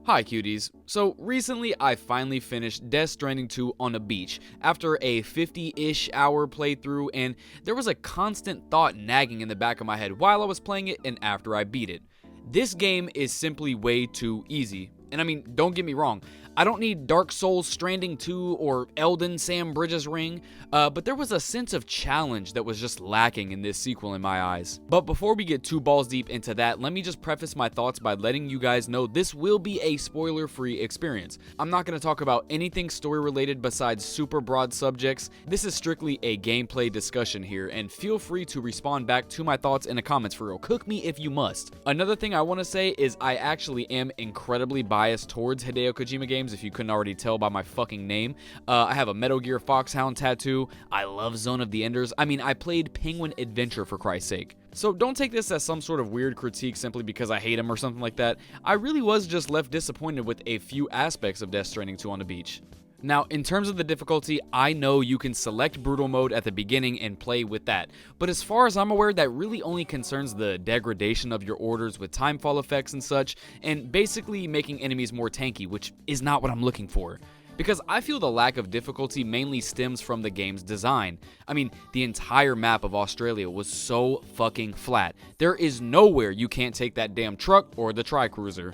Hi cuties. So recently I finally finished Death Stranding 2 on a beach after a 50-ish hour playthrough, and there was a constant thought nagging in the back of my head while I was playing it and after I beat it. This game is simply way too easy. And I mean, don't get me wrong, I don't need Dark Souls Stranding 2 or Elden Sam Bridges Ring, but there was a sense of challenge that was just lacking in this sequel in my eyes. But before we get too balls deep into that, let me just preface my thoughts by letting you guys know this will be a spoiler-free experience. I'm not going to talk about anything story-related besides super broad subjects. This is strictly a gameplay discussion here, and feel free to respond back to my thoughts in the comments for real. Cook me if you must. Another thing I want to say is I actually am incredibly biased towards Hideo Kojima games, if you couldn't already tell by my fucking name. I have a Metal Gear Foxhound tattoo. I love Zone of the Enders. I mean, I played Penguin Adventure for Christ's sake. So don't take this as some sort of weird critique simply because I hate him or something like that. I really was just left disappointed with a few aspects of Death Stranding 2 on the beach. Now, in terms of the difficulty, I know you can select brutal mode at the beginning and play with that, but as far as I'm aware, that really only concerns the degradation of your orders with timefall effects and such, and basically making enemies more tanky, which is not what I'm looking for. Because I feel the lack of difficulty mainly stems from the game's design. I mean, the entire map of Australia was so fucking flat. There is nowhere you can't take that damn truck or the tri-cruiser.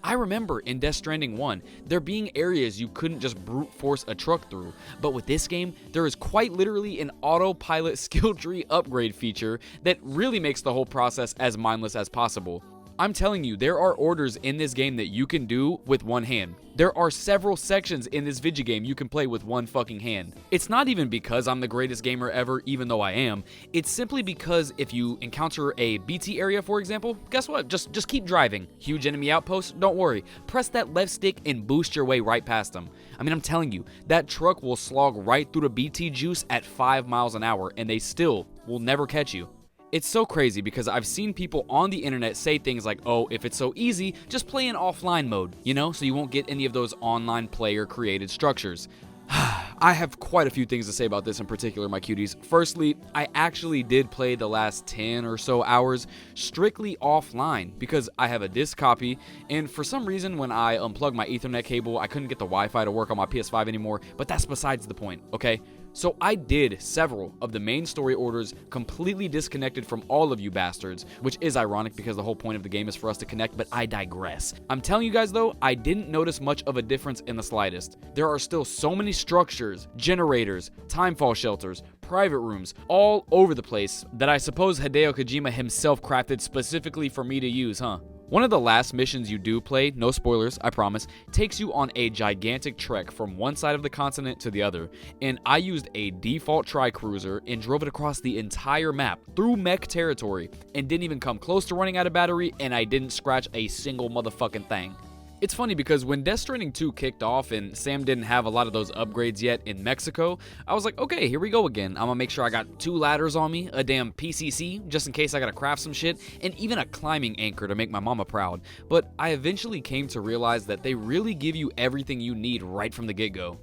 I remember in Death Stranding 1, there being areas you couldn't just brute force a truck through, but with this game, there is quite literally an autopilot skill tree upgrade feature that really makes the whole process as mindless as possible. I'm telling you, there are orders in this game that you can do with one hand. There are several sections in this video game you can play with one fucking hand. It's not even because I'm the greatest gamer ever, even though I am. It's simply because if you encounter a BT area, for example, guess what? Just keep driving. Huge enemy outpost? Don't worry. Press that left stick and boost your way right past them. I mean, I'm telling you, that truck will slog right through the BT juice at 5 miles an hour, and they still will never catch you. It's so crazy because I've seen people on the internet say things like, oh, if it's so easy, just play in offline mode, you know, so you won't get any of those online player created structures. I have quite a few things to say about this in particular, my cuties. Firstly, I actually did play the last 10 or so hours strictly offline because I have a disc copy, and for some reason when I unplugged my Ethernet cable, I couldn't get the Wi-Fi to work on my PS5 anymore, but that's besides the point, okay? So I did several of the main story orders completely disconnected from all of you bastards, which is ironic because the whole point of the game is for us to connect, but I digress. I'm telling you guys though, I didn't notice much of a difference in the slightest. There are still so many structures, generators, timefall shelters, private rooms, all over the place that I suppose Hideo Kojima himself crafted specifically for me to use, huh? One of the last missions you do play, no spoilers, I promise, takes you on a gigantic trek from one side of the continent to the other, and I used a default tri-cruiser and drove it across the entire map through mech territory and didn't even come close to running out of battery, and I didn't scratch a single motherfucking thing. It's funny because when Death Stranding 2 kicked off and Sam didn't have a lot of those upgrades yet in Mexico, I was like, okay, here we go again. I'm gonna make sure I got 2 ladders on me, a damn PCC, just in case I gotta craft some shit, and even a climbing anchor to make my mama proud. But I eventually came to realize that they really give you everything you need right from the get-go.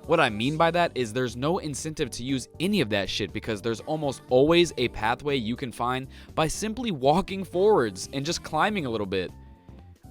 What I mean by that is there's no incentive to use any of that shit because there's almost always a pathway you can find by simply walking forwards and just climbing a little bit.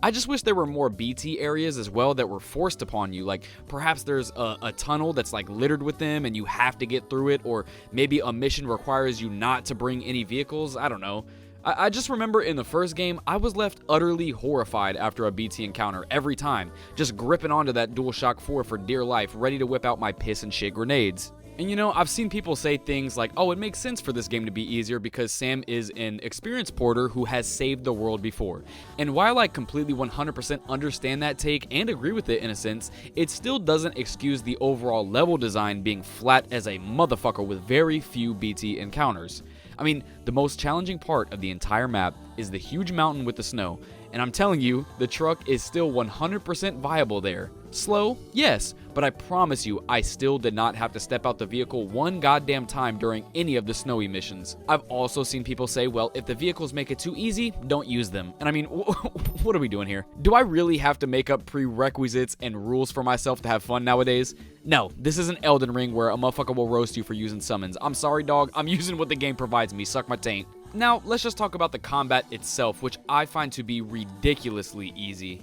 I just wish there were more BT areas as well that were forced upon you, like perhaps there's a tunnel that's like littered with them and you have to get through it, or maybe a mission requires you not to bring any vehicles, I don't know. I just remember in the first game, I was left utterly horrified after a BT encounter every time, just gripping onto that DualShock 4 for dear life, ready to whip out my piss and shit grenades. And you know, I've seen people say things like, oh, it makes sense for this game to be easier because Sam is an experienced porter who has saved the world before. And while I completely 100% understand that take and agree with it in a sense, it still doesn't excuse the overall level design being flat as a motherfucker with very few BT encounters. I mean, the most challenging part of the entire map is the huge mountain with the snow, and I'm telling you, the truck is still 100% viable there. Slow? Yes, but I promise you, I still did not have to step out the vehicle one goddamn time during any of the snowy missions. I've also seen people say, well, if the vehicles make it too easy, don't use them. And I mean, what are we doing here? Do I really have to make up prerequisites and rules for myself to have fun nowadays? No, this isn't Elden Ring where a motherfucker will roast you for using summons. I'm sorry, dog, I'm using what the game provides me, suck my taint. Now, let's just talk about the combat itself, which I find to be ridiculously easy.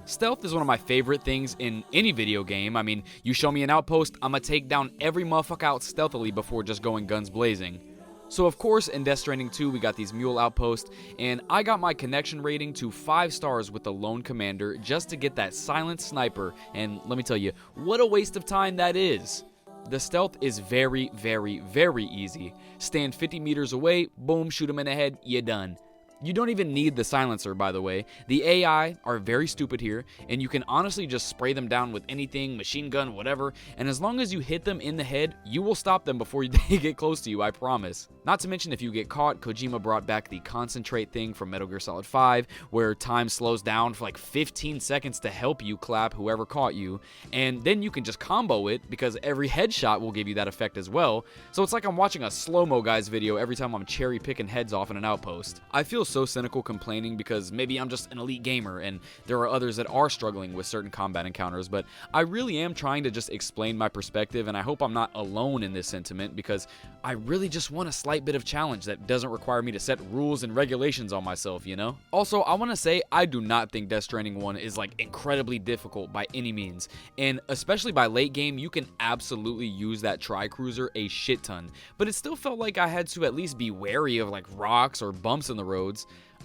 Stealth is one of my favorite things in any video game. I mean, you show me an outpost, I'ma take down every motherfucker out stealthily before just going guns blazing. So of course, in Death Stranding 2, we got these mule outposts, and I got my connection rating to 5 stars with the lone commander just to get that silent sniper, and let me tell you, what a waste of time that is. The stealth is very, very, very easy. Stand 50 meters away, boom, shoot him in the head, you're done. You don't even need the silencer, by the way. The AI are very stupid here, and you can honestly just spray them down with anything, machine gun, whatever, and as long as you hit them in the head, you will stop them before they get close to you, I promise. Not to mention, if you get caught, Kojima brought back the concentrate thing from Metal Gear Solid 5, where time slows down for like 15 seconds to help you clap whoever caught you, and then you can just combo it, because every headshot will give you that effect as well, so it's like I'm watching a slow-mo guy's video every time I'm cherry-picking heads off in an outpost. I feel so cynical complaining because maybe I'm just an elite gamer and there are others that are struggling with certain combat encounters, but I really am trying to just explain my perspective, and I hope I'm not alone in this sentiment because I really just want a slight bit of challenge that doesn't require me to set rules and regulations on myself, you know? Also, I want to say I do not think Death Stranding 1 is like incredibly difficult by any means, and especially by late game, you can absolutely use that tri-cruiser a shit ton, but it still felt like I had to at least be wary of like rocks or bumps in the roads.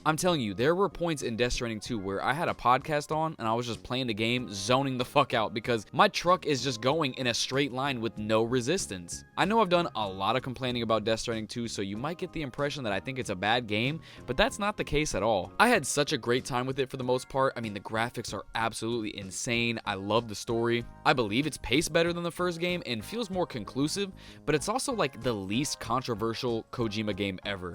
I'm telling you, there were points in Death Stranding 2 where I had a podcast on and I was just playing the game, zoning the fuck out because my truck is just going in a straight line with no resistance. I know I've done a lot of complaining about Death Stranding 2, so you might get the impression that I think it's a bad game, but that's not the case at all. I had such a great time with it for the most part. I mean, the graphics are absolutely insane. I love the story. I believe it's paced better than the first game and feels more conclusive, but it's also like the least controversial Kojima game ever.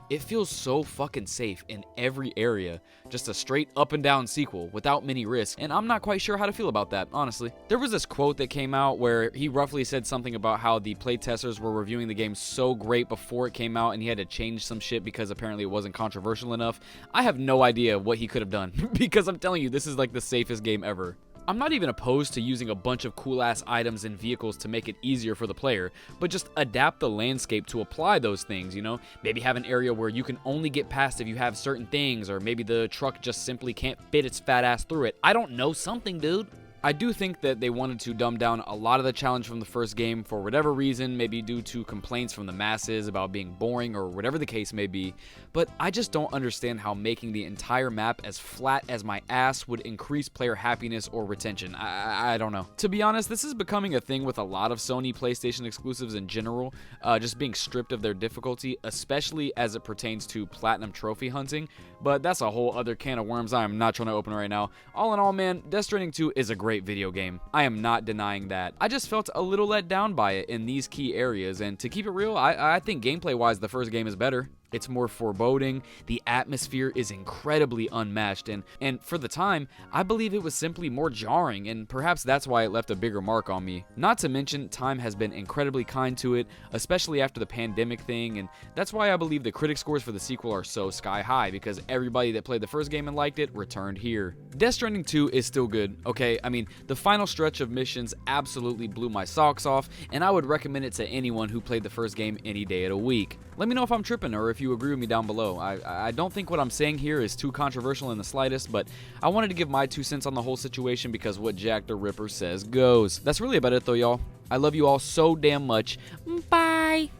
It feels so fucking safe in every area, just a straight up and down sequel without many risks, and I'm not quite sure how to feel about that, honestly. There was this quote that came out where he roughly said something about how the playtesters were reviewing the game so great before it came out and he had to change some shit because apparently it wasn't controversial enough. I have no idea what he could have done because I'm telling you, this is like the safest game ever. I'm not even opposed to using a bunch of cool-ass items and vehicles to make it easier for the player, but just adapt the landscape to apply those things, you know? Maybe have an area where you can only get past if you have certain things, or maybe the truck just simply can't fit its fat ass through it. I don't know, something, dude. I do think that they wanted to dumb down a lot of the challenge from the first game for whatever reason, maybe due to complaints from the masses about being boring or whatever the case may be, but I just don't understand how making the entire map as flat as my ass would increase player happiness or retention. I don't know. To be honest, this is becoming a thing with a lot of Sony PlayStation exclusives in general, just being stripped of their difficulty, especially as it pertains to platinum trophy hunting, but that's a whole other can of worms I am not trying to open right now. All in all, man, Death Stranding 2 is a great video game. I am not denying that. I just felt a little let down by it in these key areas, and to keep it real, I think gameplay-wise the first game is better. It's more foreboding, the atmosphere is incredibly unmatched, and for the time, I believe it was simply more jarring, and perhaps that's why it left a bigger mark on me. Not to mention, time has been incredibly kind to it, especially after the pandemic thing, and that's why I believe the critic scores for the sequel are so sky high, because everybody that played the first game and liked it returned here. Death Stranding 2 is still good, okay? I mean, the final stretch of missions absolutely blew my socks off, and I would recommend it to anyone who played the first game any day of the week. Let me know if I'm tripping or if you agree with me down below. I don't think what I'm saying here is too controversial in the slightest, but I wanted to give my 2 cents on the whole situation because what Jack the Ripper says goes. That's really about it though, y'all. I love you all so damn much. Bye!